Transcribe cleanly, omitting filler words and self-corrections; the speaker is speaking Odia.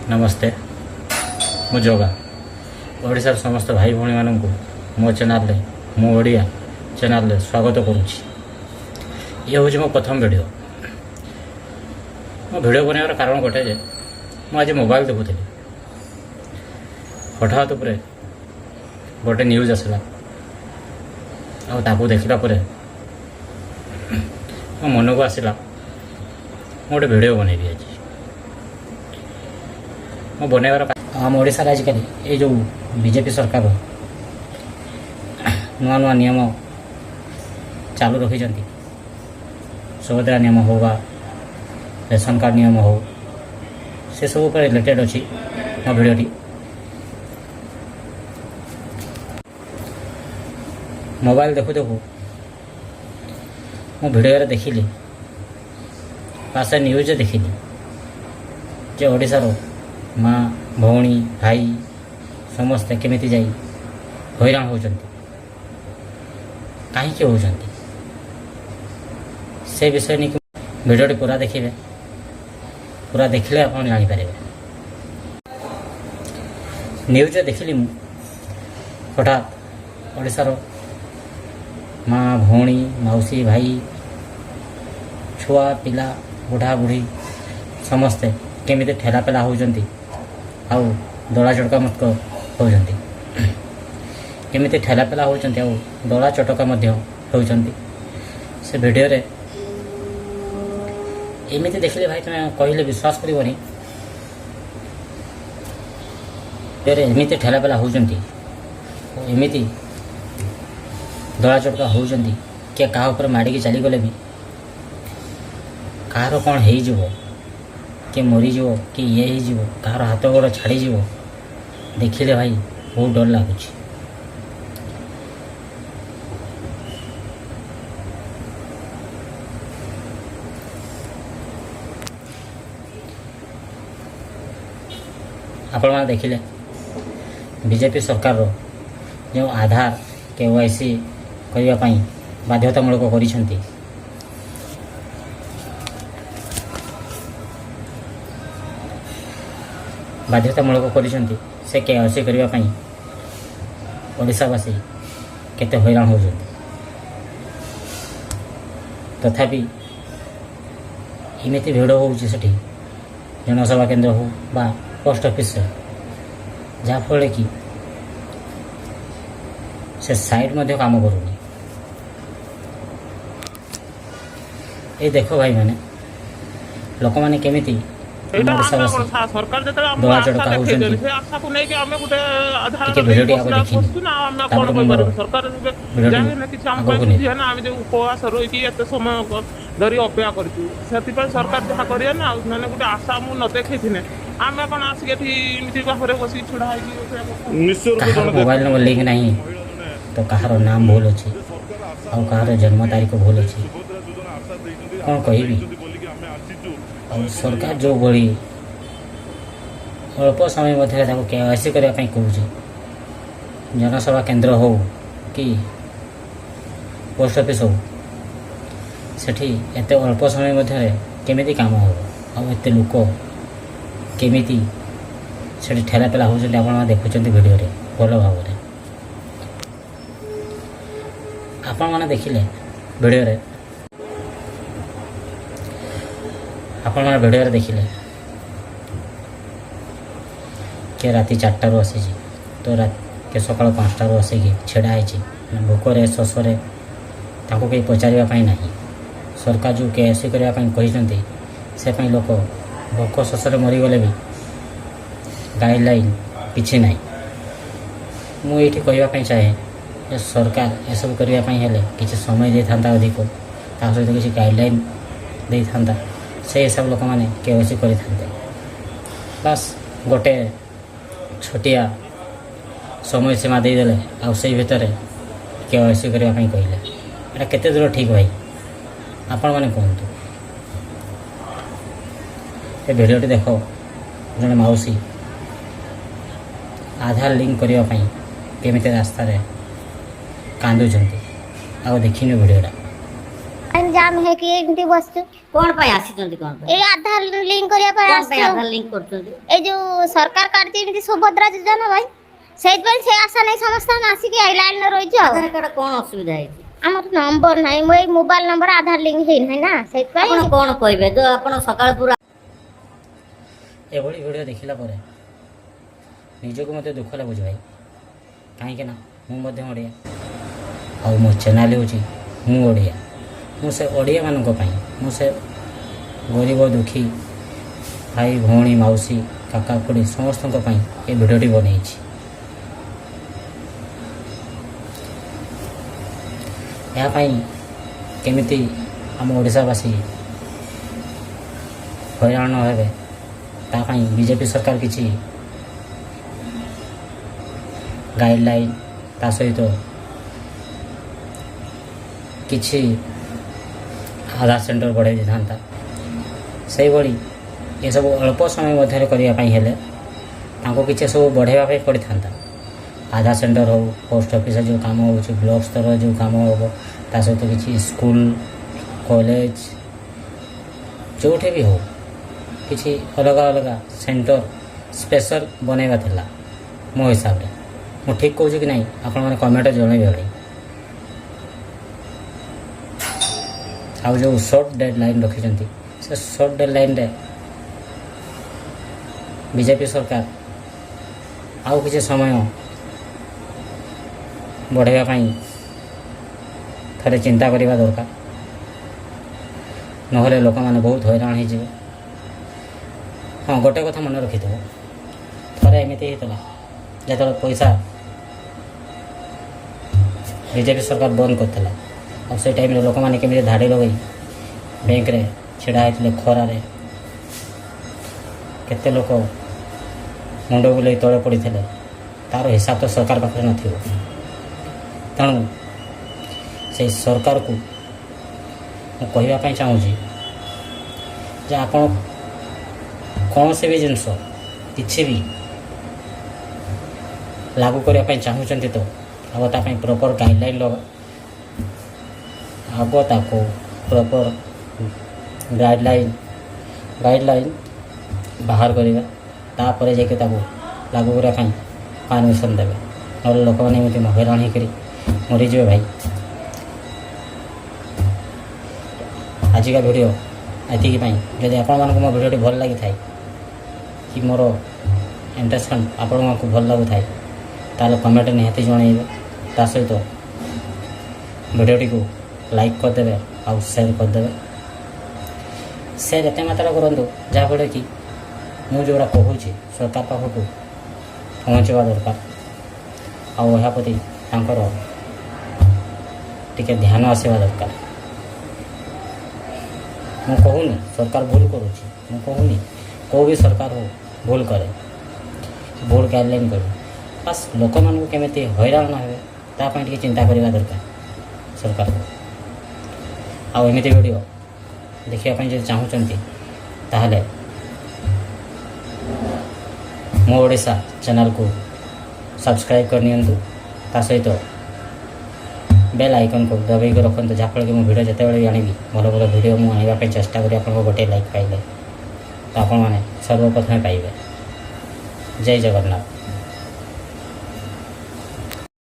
नमस्ते मु जोगा ओडिशार समस्त भाई भौणी मानू मो चैनल मो ओडिया चैनल स्वागत करुच्ची। ये हूँ मो प्रथम वीडियो। मो वीडियो बनाइबार कारण गोटे जे मु आज मोबाइल देखुली हठात उपरे गोटे न्यूज आसला आकु देखला परे मो मन को आसला गोटे वीडियो बनैबी आज मो बनैबार आम ओडिशा आजिकल ये जो बीजेपी सरकार नुआ नुआ नियम चालू रखी सुभद्रा नियम हो बा रेशन कार्ड नियम हो से सब पर रिलेटेड अच्छी मो भिडियोटी। मोबाइल देखु देखु मो भिडियो देखिली पास न्यूज देखिली जे ओडिशार माँ भौणी भाई समस्ते केमिति जाई हैरान होचंती कहीं होचंती से विषय नहीं भिडियोटी पूरा देखिए पूरा देखले आप जानीपर। न्यूज देखिली हठात ओडिशार माँ भौणी मौसी भाई छुआ पिला बुढ़ा बुढ़ी समस्ते केमिति ठेला पेला होचंती आउ दला चटका मत होचंती केमिति ठेला पेला होचंती आउ दला चटका मध्य होचंती। से वीडियो रे एमिति देखले भाई तुम कहले विश्वास करिवनी तेरे एमिति ठेला पेला होचंती एमिति दला चटका होचंती के कहा ऊपर माड़ी के चली गले भी कहार कौन हेई जीवो कि मरीज कि ये हो कहार हाथ गोड़ छाड़ी देखिले भाई बहुत डर लगुच। आपण मैंने देखिले बीजेपी सरकार जो आधार KYC करने बाध्यतामूलक कर बाध्यतामूलक करिसेंती से KYC करने ओडिशावासी केते हैरान हो तथापि इमिति भिड़ हो जनसेवा केंद्र हो बा पोस्ट ऑफिस जहाँफल कि से साइट मध्य काम करूनी। ये देखो भाई मैंने लोक मैंने केमिति सरकार दला चटका होचंती से आशा को नहीं कि हमें गुटे आधार सरकार जाहि न कि हम है ना हम जो उपवास रही कि एत समय धरी अपेक्षा करछु सेति पर सरकार जहा करिया ना माने गुटे आशा मु न देखै थिने आमे कोन आसी एठी इमिति बाहरे बसी छुडा है कि निश्चय मोबाइल नंबर लिंक नहीं तो कहार नाम भूल अच्छी और कहार जन्म तारीख भूल अच्छी कौन कहबी। और सरकार जो बड़ी अल्प समय मध्य KYC करने कहूँ जनसेवा केंद्र हो कि पोस्ट ऑफिस हो सेठी एते अल्प समय मध्य केमिति काम हो और एते लोक केमिति सेठी ठेला पेला होचंती आपण देखुचंती वीडियो रे भल भाव रे आपण माने देखिले वीडियो रे आपण माने वीडियो रे देखिले के राति 4टारू आसी तो के सकाल 5टारू आसिक छेड़ा है भोकर शोषरे ताको कहीं पचारिया ना सरकार जो KYC करने से लोक भोक शोषरे मरीगले भी गाइडलाइन किसी ना मुझे कहवाई चाहे सरकार यह सब करने किसी समय दे था अधिक सहित किसी गाइडलाइन दे था से हिसाब लोक मैंने KYC करते बस गोटे छोटिया समय सीमा देदेले आउ से भितर KYC करने कहले एटा केते दूर ठीक भाई आपण मैंने कहतु। ये भिडियोटी देख जड़े मौसी आधार लिंक करने केमिति रास्तार कांदुंट आ देखिनी भिडियोटा ଜାମ୍ ହେଇକି ଏମିତି ବସିଛୁ। କଣ ପାଇଁ ଆସିଛନ୍ତି କଣ ପାଇଁ ଏଇ ଆଧାର ଲିଙ୍କ କରିବା ପାଇଁ କଣ ପାଇଁ ଆସିଛୁ। ଆଧାର ଲିଙ୍କ କରୁଛନ୍ତି ଏଇ ଯୋଉ ସରକାର କାଢିଛି ଏମିତି ସୁଭଦ୍ରା ଯୋଜନା ଭାଇ, ସେଇଥିପାଇଁ ସେ ଆଶା ନେଇ ସମସ୍ତେ ଆମେ ଆସିକି ଏଇ ଲାଇନରେ ରହିଛୁ ଆଉ। ଆଧାର କାର୍ଡ କଣ ଅସୁବିଧା ହେଇଛି ଆମର ନମ୍ବର ନାହିଁ, ମୋ ଏଇ ମୋବାଇଲ ନମ୍ବର ଆଧାର ଲିଙ୍କ ହେଇନାହିଁ ନା, ସେଇଥିପାଇଁ। ଆପଣ କଣ କହିବେ ତ ଆପଣ ସକାଳ ପୁରା ଏଭଳି ଭିଡ଼ିଓ ଦେଖିଲା ପରେ ନିଜକୁ ମୋତେ ଦୁଃଖ ଲାଗୁଛି ଭାଇ, କାହିଁକି ନା ମୁଁ ମଧ୍ୟ ଓଡ଼ିଆ, ଆଉ ମୋ ଚ୍ୟାନେଲ୍ ହେଉଛି ମୁଁ ଓଡ଼ିଆ। ମୁଁ ସେ ଓଡ଼ିଆମାନଙ୍କ ପାଇଁ, ମୁଁ ସେ ଗରିବ ଦୁଃଖୀ ଭାଇ ଭଉଣୀ ମାଉସୀ କାକା ଖୁଡ଼ୀ ସମସ୍ତଙ୍କ ପାଇଁ ଏ ଭିଡ଼ିଓଟି ବନେଇଛି। ଏହା ପାଇଁ କେମିତି ଆମ ଓଡ଼ିଶାବାସୀ ହଇରାଣ ନ ହେବେ ତା ପାଇଁ ବିଜେପି ସରକାର କିଛି ଗାଇଡ଼ଲାଇନ୍, ତା ସହିତ କିଛି ଆଧାର ସେଣ୍ଟର ବଢ଼ାଇ ଦେଇଥାନ୍ତା। ସେହିଭଳି ଏସବୁ ଅଳ୍ପ ସମୟ ମଧ୍ୟରେ କରିବା ପାଇଁ ହେଲେ ତାଙ୍କୁ କିଛି ସବୁ ବଢ଼ାଇବା ପାଇଁ ପଡ଼ିଥାନ୍ତା। ଆଧାର ସେଣ୍ଟର ହେଉ, ପୋଷ୍ଟ ଅଫିସରେ ଯେଉଁ କାମ ହେଉଛି, ବ୍ଲକ ସ୍ତରରେ ଯେଉଁ କାମ ହେବ, ତା ସହିତ କିଛି ସ୍କୁଲ କଲେଜ ଯେଉଁଠି ବି ହେଉ କିଛି ଅଲଗା ଅଲଗା ସେଣ୍ଟର ସ୍ପେଶାଲ ବନେଇବା ଥିଲା ମୋ ହିସାବରେ। ମୁଁ ଠିକ୍ କହୁଛି କି ନାହିଁ ଆପଣମାନେ କମେଣ୍ଟରେ ଜଣାଇବେ ଭାଇ। ଆଉ ଯେଉଁ ସର୍ଟ ଡେଡ୍ ଲାଇନ୍ ରଖିଛନ୍ତି, ସେ ସର୍ଟ ଡେଡ୍ ଲାଇନ୍ରେ ବିଜେପି ସରକାର ଆଉ କିଛି ସମୟ ବଢ଼ାଇବା ପାଇଁ ଥରେ ଚିନ୍ତା କରିବା ଦରକାର, ନହେଲେ ଲୋକମାନେ ବହୁତ ହଇରାଣ ହେଇଯିବେ। ହଁ, ଗୋଟେ କଥା ମନେ ରଖିଥିବ, ଥରେ ଏମିତି ହେଇଥିଲା ଯେତେବେଳେ ପଇସା ବିଜେପି ସରକାର ବନ୍ଦ କରିଥିଲା, ଆଉ ସେ ଟାଇମ୍ରେ ଲୋକମାନେ କେମିତି ଧାଡ଼ି ଲଗାଇ ବ୍ୟାଙ୍କରେ ଛିଡ଼ା ହେଇଥିଲେ ଖରାରେ, କେତେ ଲୋକ ମୁଣ୍ଡ ବୁଲେଇ ତଳେ ପଡ଼ିଥିଲେ, ତା'ର ହିସାବ ତ ସରକାର ପାଖରେ ନଥିବ। ତେଣୁ ସେଇ ସରକାରକୁ ମୁଁ କହିବା ପାଇଁ ଚାହୁଁଛି ଯେ ଆପଣ କୌଣସି ବି ଜିନିଷ କିଛି ବି ଲାଗୁ କରିବା ପାଇଁ ଚାହୁଁଛନ୍ତି ତ ଆଗ ତା ପାଇଁ ପ୍ରପର୍ ଗାଇଡ଼ଲାଇନ୍ ଆଗ ତାକୁ ପ୍ରପର୍ ଗାଇଡ଼ଲାଇନ୍ ବାହାର କରିବା, ତାପରେ ଯାଇକି ତାକୁ ଲାଗୁ କରିବା ପାଇଁ ପାରମିସନ୍ ଦେବେ, ନହେଲେ ଲୋକମାନେ ଏମିତି ହଇରାଣ ହେଇକରି ମରିଯିବେ ଭାଇ। ଆଜିକା ଭିଡ଼ିଓ ଏତିକି ପାଇଁ। ଯଦି ଆପଣମାନଙ୍କୁ ମୋ ଭିଡ଼ିଓଟି ଭଲ ଲାଗିଥାଏ କି ମୋର ଇଣ୍ଟରେଷ୍ଟନ୍ ଆପଣଙ୍କୁ ଭଲ ଲାଗୁଥାଏ ତାହେଲେ କମେଣ୍ଟ ନିହାତି ଜଣାଇବେ। ତା ସହିତ ଭିଡ଼ିଓଟିକୁ ଲାଇକ୍ କରିଦେବେ ଆଉ ସେୟାର କରିଦେବେ। ସେୟାର ଏତେ ମାତ୍ରା କରନ୍ତୁ ଯାହାଫଳରେ କି ମୁଁ ଯେଉଁଟା କହୁଛି ସରକାର ପାଖକୁ ପହଞ୍ଚିବା ଦରକାର, ଆଉ ଏହା ପ୍ରତି ତାଙ୍କର ଟିକେ ଧ୍ୟାନ ଆସିବା ଦରକାର। ମୁଁ କହୁନି ସରକାର ଭୁଲ କରୁଛି, ମୁଁ କହୁନି କେଉଁ ବି ସରକାର ହଉ ଭୁଲ କରେ, ଭୁଲ ଗାଇଡ଼ଲାଇନ୍ କରେ, ବାସ୍ ଲୋକମାନଙ୍କୁ କେମିତି ହଇରାଣ ନ ହେବେ ତା ପାଇଁ ଟିକେ ଚିନ୍ତା କରିବା ଦରକାର ସରକାରକୁ। ଆଉ ଏମିତି ଭିଡ଼ିଓ ଦେଖିବା ପାଇଁ ଯଦି ଚାହୁଁଛନ୍ତି ତାହେଲେ ମୋ ଓଡ଼ିଶା ଚ୍ୟାନେଲ୍କୁ ସବସ୍କ୍ରାଇବ୍ କରିନିଅନ୍ତୁ, ତା ସହିତ ବେଲ୍ ଆଇକନ୍କୁ ଦବାଇକି ରଖନ୍ତୁ, ଯାହାଫଳରେ କି ମୁଁ ଭିଡ଼ିଓ ଯେତେବେଳେ ବି ଆଣିବି ଭଲ ଭଲ ଭିଡ଼ିଓ ମୁଁ ଆଣିବା ପାଇଁ ଚେଷ୍ଟା କରି ଆପଣଙ୍କୁ ଗୋଟିଏ ଲାଇକ୍ ପାଇଲେ ତ ଆପଣମାନେ ସର୍ବପ୍ରଥମେ ପାଇବେ। ଜୟ ଜଗନ୍ନାଥ।